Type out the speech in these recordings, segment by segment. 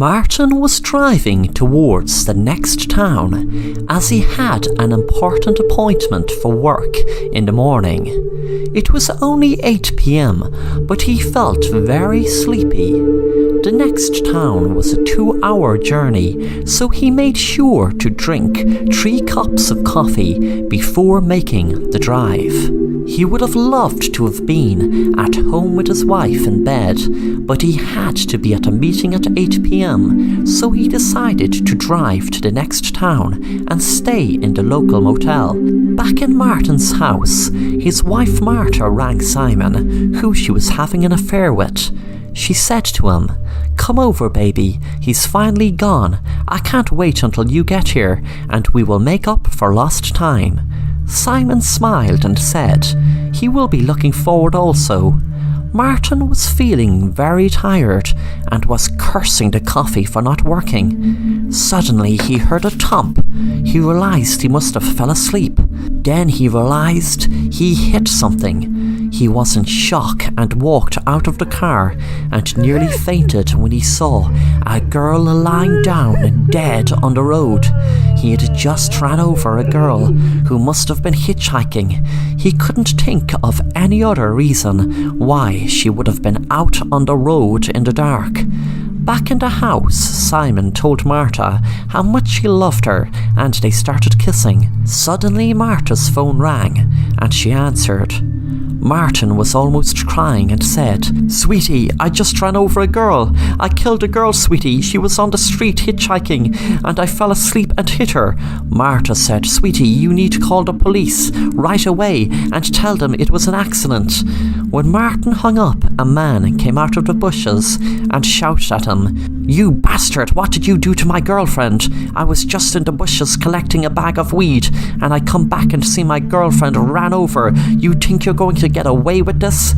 Martin was driving towards the next town as he had an important appointment for work in the morning. It was only 8 p.m, but he felt very sleepy. The next town was a 2-hour journey, so he made sure to drink 3 cups of coffee before making the drive. He would have loved to have been at home with his wife in bed, but he had to be at a meeting at 8 p.m, so he decided to drive to the next town and stay in the local motel. Back in Martin's house, his wife Martha rang Simon, who she was having an affair with. She said to him, "Come over, baby, he's finally gone. I can't wait until you get here, and we will make up for lost time." Simon smiled and said he will be looking forward also. Martin was feeling very tired and was cursing the coffee for not working. Suddenly he heard a thump. He realized he must have fell asleep. Then he realized he hit something. He was in shock and walked out of the car and nearly fainted when he saw a girl lying down dead on the road. He had just ran over a girl who must have been hitchhiking. He couldn't think of any other reason why she would have been out on the road in the dark. Back in the house, Simon told Martha how much he loved her and they started kissing. Suddenly Martha's phone rang and she answered. Martin was almost crying and said, "Sweetie, I just ran over a girl. I killed a girl, sweetie. She was on the street hitchhiking and I fell asleep and hit her." Martha said, "Sweetie, you need to call the police right away and tell them it was an accident." When Martin hung up, a man came out of the bushes and shouted at him, "You bastard, what did you do to my girlfriend? I was just in the bushes collecting a bag of weed and I come back and see my girlfriend ran over. You think you're going to get away with this?"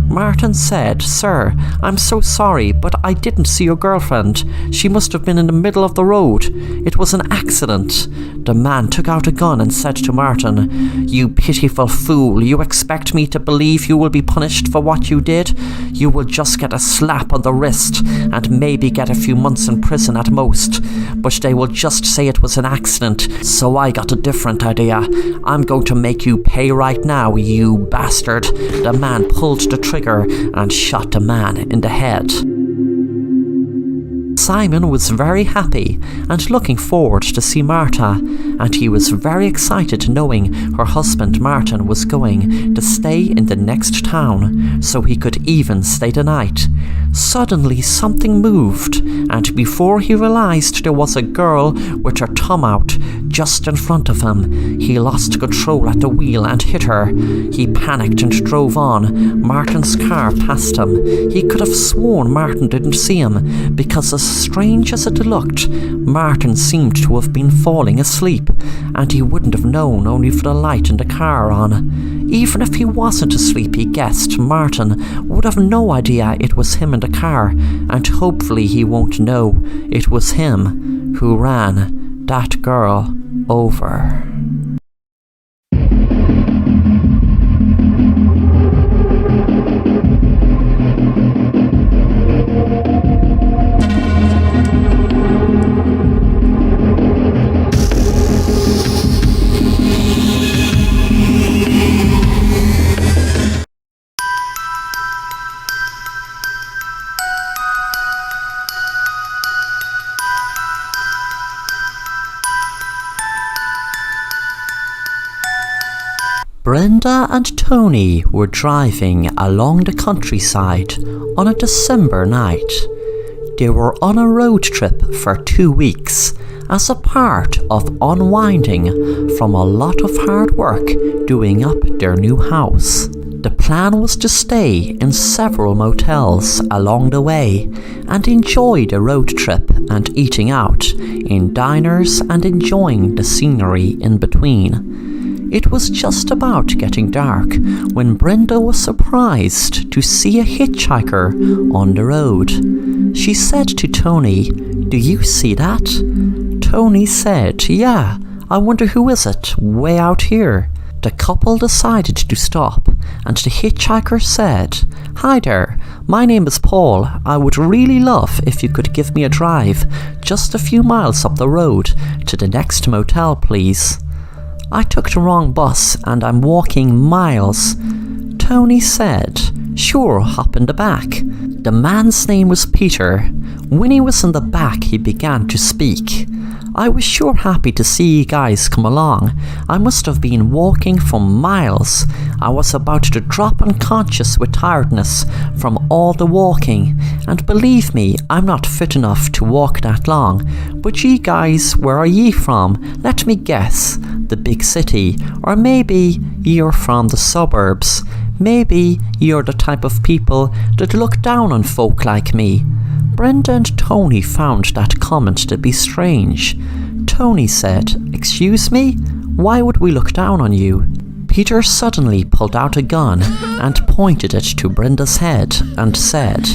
Martin said, "Sir, I'm so sorry, but I didn't see your girlfriend. She must have been in the middle of the road. It was an accident." The man took out a gun and said to Martin, "You pitiful fool, you expect me to believe you will be punished for what you did? You will just get a slap on the wrist and maybe get a few months in prison at most. But they will just say it was an accident, so I got a different idea. I'm going to make you pay right now, you bastard." The man pulled the trigger and shot the man in the head. Simon was very happy and looking forward to see Martha, and he was very excited knowing her husband Martin was going to stay in the next town, so he could even stay the night. Suddenly something moved, and before he realized there was a girl with her thumb out just in front of him, he lost control at the wheel and hit her. He panicked and drove on. Martin's car passed him. He could have sworn Martin didn't see him, because as strange as it looked, Martin seemed to have been falling asleep, and he wouldn't have known only for the light in the car on. Even if he wasn't asleep, he guessed Martin would have no idea it was him in the car, and hopefully he won't know it was him who ran that girl over. Brenda and Tony were driving along the countryside on a December night. They were on a road trip for 2 weeks as a part of unwinding from a lot of hard work doing up their new house. The plan was to stay in several motels along the way and enjoy the road trip and eating out in diners and enjoying the scenery in between. It was just about getting dark when Brenda was surprised to see a hitchhiker on the road. She said to Tony, "Do you see that?" Tony said, "Yeah, I wonder who is it, way out here." The couple decided to stop, and the hitchhiker said, "Hi there, My name is Paul. I would really love if you could give me a drive just a few miles up the road to the next motel, please. I took the wrong bus and I'm walking miles. Tony said, sure, hop in the back. The man's name was Peter. When he was in the back, he began to speak. I was sure happy to see you guys come along. I must have been walking for miles. I was about to drop unconscious with tiredness from all the walking. And believe me, I'm not fit enough to walk that long. But ye guys, where are ye from? Let me guess. The big city. Or maybe you're from the suburbs. Maybe you're the type of people that look down on folk like me. Brenda and Tony found that comment to be strange. Tony said, excuse me? Why would we look down on you? Peter suddenly pulled out a gun and pointed it to Brenda's head and said,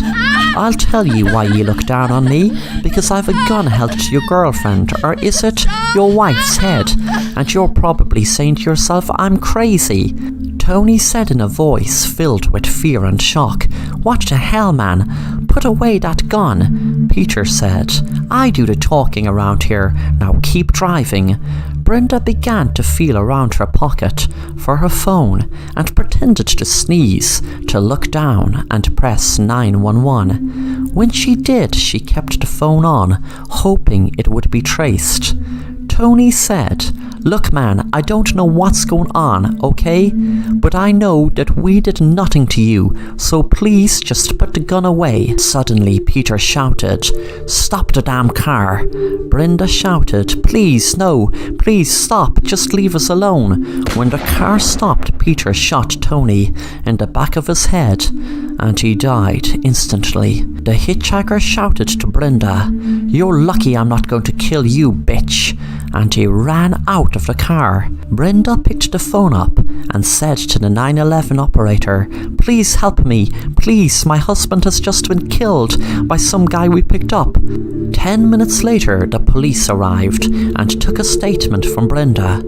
I'll tell you why you look down on me, because I've a gun held to your girlfriend, or is it your wife's head? And you're probably saying to yourself, I'm crazy. Tony said in a voice filled with fear and shock, what the hell, man? Put away that gun. Peter said, I do the talking around here, now keep driving. Brenda began to feel around her pocket for her phone and pretended to sneeze, to look down and press 911. When she did, she kept the phone on, hoping it would be traced. Tony said, look man, I don't know what's going on, okay? But I know that we did nothing to you, so please just put the gun away. Suddenly Peter shouted, stop the damn car. Brenda shouted, please, no, please stop, just leave us alone. When the car stopped, Peter shot Tony in the back of his head and he died instantly. The hitchhiker shouted to Brenda, you're lucky I'm not going to kill you, bitch. And he ran out of the car. Brenda picked the phone up and said to the 911 operator, please help me, please, my husband has just been killed by some guy we picked up. 10 minutes later, the police arrived and took a statement from Brenda.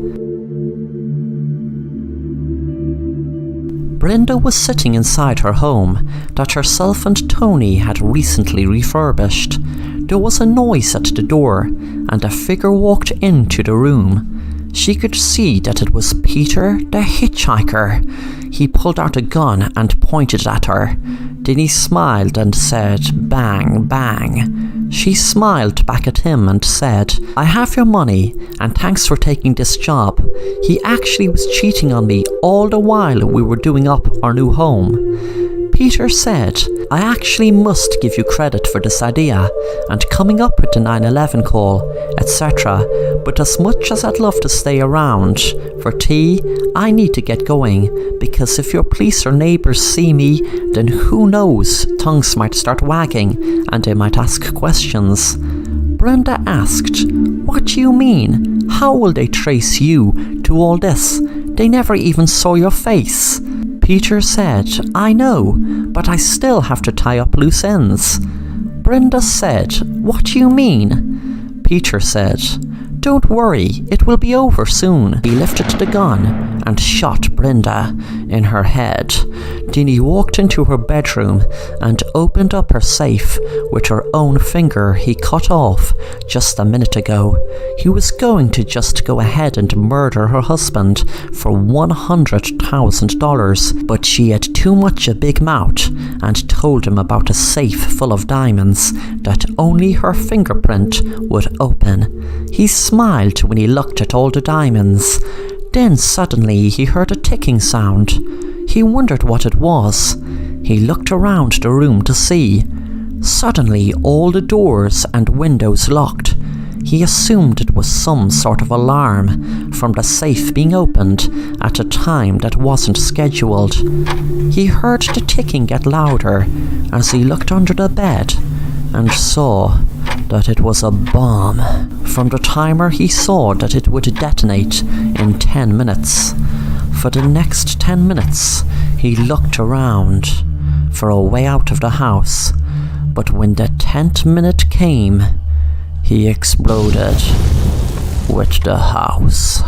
Brenda was sitting inside her home that herself and Tony had recently refurbished. There was a noise at the door, and a figure walked into the room. She could see that it was Peter the hitchhiker. He pulled out a gun and pointed at her. Then he smiled and said, bang, bang. She smiled back at him and said, I have your money, and thanks for taking this job. He actually was cheating on me all the while we were doing up our new home. Peter said, I actually must give you credit for this idea and coming up with the 911 call, etc. But as much as I'd love to stay around for tea, I need to get going, because if your police or neighbours see me, then who knows, tongues might start wagging and they might ask questions. Brenda asked, what do you mean? How will they trace you to all this? They never even saw your face. Peter said, I know, but I still have to tie up loose ends. Brenda said, what do you mean? Peter said, don't worry, it will be over soon. He lifted the gun and shot Brenda in her head. Then he walked into her bedroom and opened up her safe with her own finger he cut off just a minute ago. He was going to just go ahead and murder her husband for $100,000, but she had too much a big mouth and told him about a safe full of diamonds that only her fingerprint would open. He smiled when he looked at all the diamonds. Then suddenly he heard a ticking sound. He wondered what it was. He looked around the room to see. Suddenly all the doors and windows locked. He assumed it was some sort of alarm from the safe being opened at a time that wasn't scheduled. He heard the ticking get louder as he looked under the bed and saw that it was a bomb. From the timer he saw that it would detonate in 10 minutes. For the next 10 minutes he looked around for a way out of the house, but when the 10th minute came, he exploded with the house.